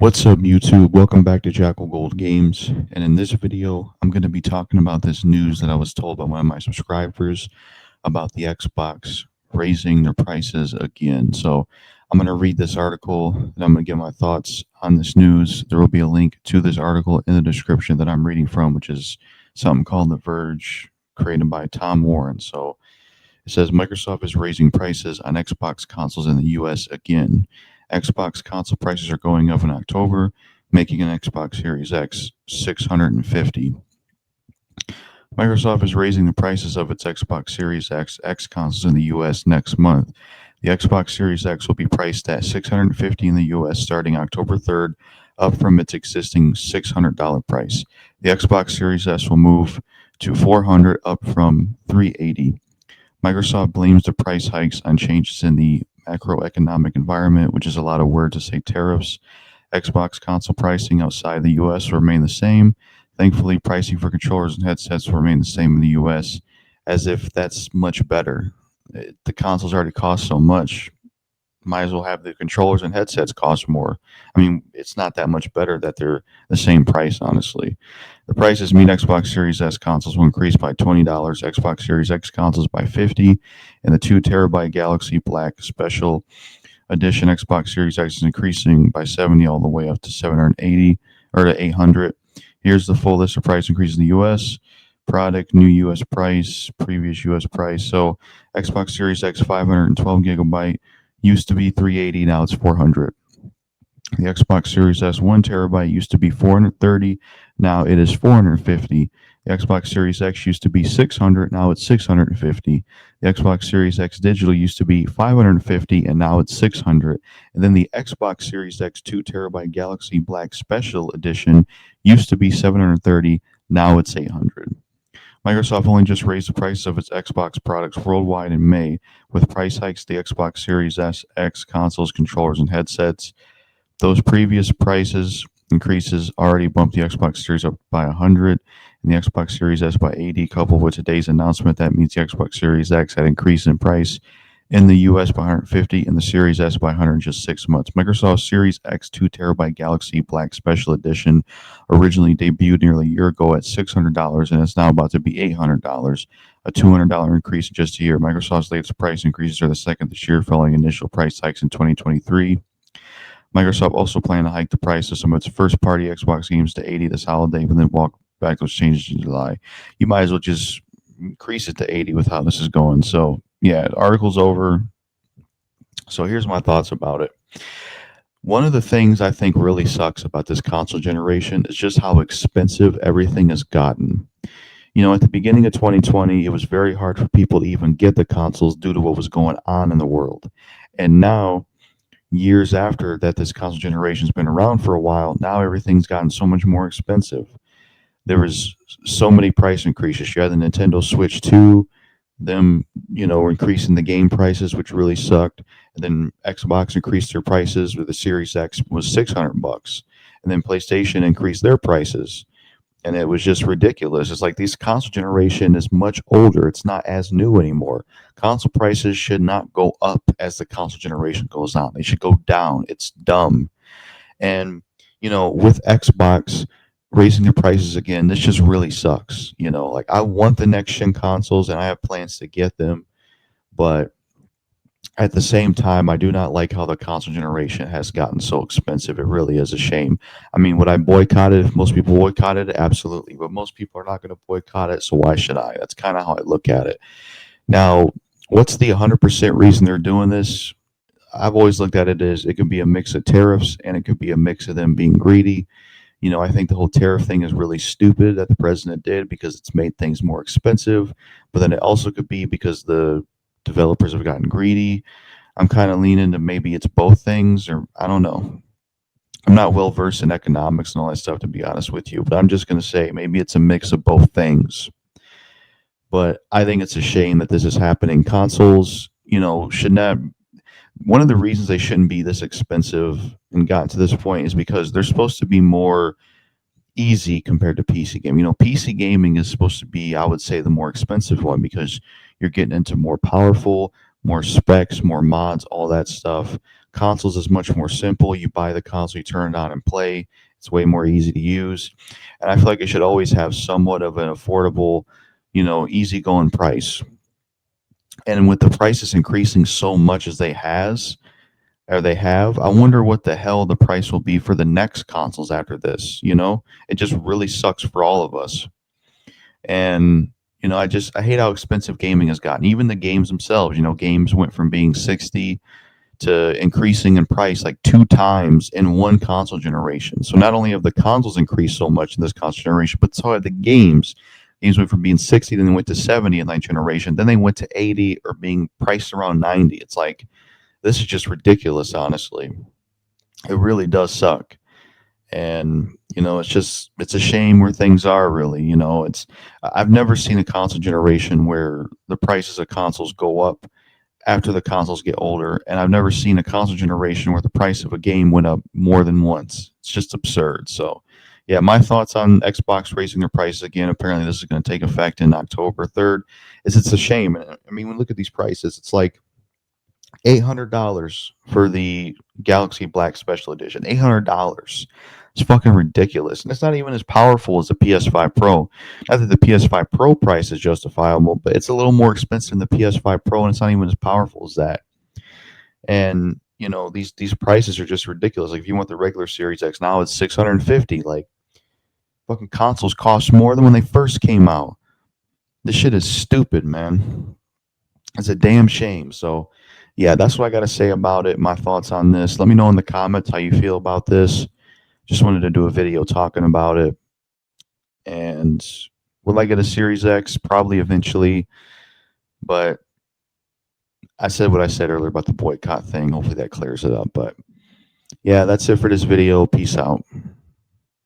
What's up, YouTube? Welcome back to Jackal Gold Games. And in this video, I'm going to be talking about this news that I was told by one of my subscribers about the Xbox raising their prices again. So I'm going to read this article and I'm going to give my thoughts on this news. There will be a link to this article in the description that I'm reading from, which is something called The Verge, created by Tom Warren. So it says Microsoft is raising prices on Xbox consoles in the US again. Xbox console prices are going up in October, making an Xbox Series X $650. Microsoft is raising the prices of its Xbox Series X consoles in the US next month. The Xbox Series X will be priced at $650 in the US starting October 3rd, up from its existing $600 price. The Xbox Series S will move to $400, up from $380. Microsoft blames the price hikes on changes in the macroeconomic environment, which is a lot of words to say tariffs. Xbox console pricing outside the US will remain the same. Thankfully, pricing for controllers and headsets will remain the same in the US, as if that's much better. The consoles already cost so much. Might as well have the controllers and headsets cost more. I mean, it's not that much better that they're the same price, honestly. The prices mean Xbox Series S consoles will increase by $20, Xbox Series X consoles by $50, and the 2 terabyte Galaxy Black Special Edition Xbox Series X is increasing by 70 all the way up to 780 or to 800. Here's the full list of price increases in the US. Product, new US price, previous US price. So Xbox Series X 512 gigabyte used to be 380, now it's 400. The Xbox Series S 1 terabyte used to be 430, now it is 450. The Xbox Series X used to be 600, now it's 650. The Xbox Series X Digital used to be 550, and now it's 600. And then the Xbox Series X 2 terabyte Galaxy Black Special Edition used to be 730, now it's 800. Microsoft only just raised the price of its Xbox products worldwide in May, with price hikes to the Xbox Series S, X consoles, controllers, and headsets. Those previous prices increases already bumped the Xbox Series up by 100 and the Xbox Series S by 80. Coupled with today's announcement, that means the Xbox Series X had increased in price in the US by 150 and the Series S by 100 in just 6 months. Microsoft's Series X 2 terabyte Galaxy Black Special Edition originally debuted nearly a year ago at $600 and it's now about to be $800, a $200 increase in just a year. Microsoft's latest price increases are the second this year, following initial price hikes in 2023. Microsoft also planned to hike the price of some of its first-party Xbox games to 80 this holiday, but then walk back those changes in July. You might as well just increase it to 80 with how this is going. So, yeah, the article's over. So here's my thoughts about it. One of the things I think really sucks about this console generation is just how expensive everything has gotten. At the beginning of 2020, it was very hard for people to even get the consoles due to what was going on in the world. And now, years after that this console generation's been around for a while, now everything's gotten so much more expensive. There was so many price increases. You had the Nintendo Switch 2, them, were increasing the game prices, which really sucked. And then Xbox increased their prices with the Series X was $600. And then PlayStation increased their prices. And it was just ridiculous. It's like this console generation is much older. It's not as new anymore. Console prices should not go up as the console generation goes on. They should go down. It's dumb. And, with Xbox raising their prices again, this just really sucks. Like I want the next gen consoles and I have plans to get them, but at the same time, I do not like how the console generation has gotten so expensive. It really is a shame. I mean, would I boycott it if most people boycotted it? Absolutely. But most people are not going to boycott it, so why should I? That's kind of how I look at it. Now, what's the 100% reason they're doing this? I've always looked at it as it could be a mix of tariffs and it could be a mix of them being greedy. I think the whole tariff thing is really stupid that the president did because it's made things more expensive. But then it also could be because the developers have gotten greedy. I'm kind of leaning to maybe it's both things, or I don't know. I'm not well versed in economics and all that stuff, to be honest with you, but I'm just going to say maybe it's a mix of both things. But I think it's a shame that this is happening. Consoles, should not. One of the reasons they shouldn't be this expensive and gotten to this point is because they're supposed to be more easy compared to PC gaming. PC gaming is supposed to be, I would say, the more expensive one because you're getting into more powerful, more specs, more mods, all that stuff. Consoles is much more simple. You buy the console, you turn it on and play. It's way more easy to use. And I feel like it should always have somewhat of an affordable, easygoing price. And with the prices increasing so much as they have, I wonder what the hell the price will be for the next consoles after this. It just really sucks for all of us. And I hate how expensive gaming has gotten. Even the games themselves, games went from being 60 to increasing in price like two times in one console generation. So not only have the consoles increased so much in this console generation, but so have the games. Games went from being 60, then they went to 70 in that generation, then they went to 80 or being priced around 90. It's like this is just ridiculous, honestly. It really does suck. And it's a shame where things are really. It's I've never seen a console generation where the prices of consoles go up after the consoles get older, and I've never seen a console generation where the price of a game went up more than once. It's just absurd. So, yeah, my thoughts on Xbox raising their prices again. Apparently, this is going to take effect in October 3rd. Is it's a shame. I mean, when we look at these prices, it's like $800 for the Galaxy Black Special Edition. $800. It's fucking ridiculous. And it's not even as powerful as the PS5 Pro. Not that the PS5 Pro price is justifiable, but it's a little more expensive than the PS5 Pro, and it's not even as powerful as that. And these prices are just ridiculous. Like if you want the regular Series X now, it's 650. Like fucking consoles cost more than when they first came out. This shit is stupid, man. It's a damn shame. So, yeah, that's what I got to say about it. My thoughts on this. Let me know in the comments how you feel about this. Just wanted to do a video talking about it. And will I get a Series X? Probably eventually. But I said what I said earlier about the boycott thing. Hopefully that clears it up. But yeah, that's it for this video. Peace out.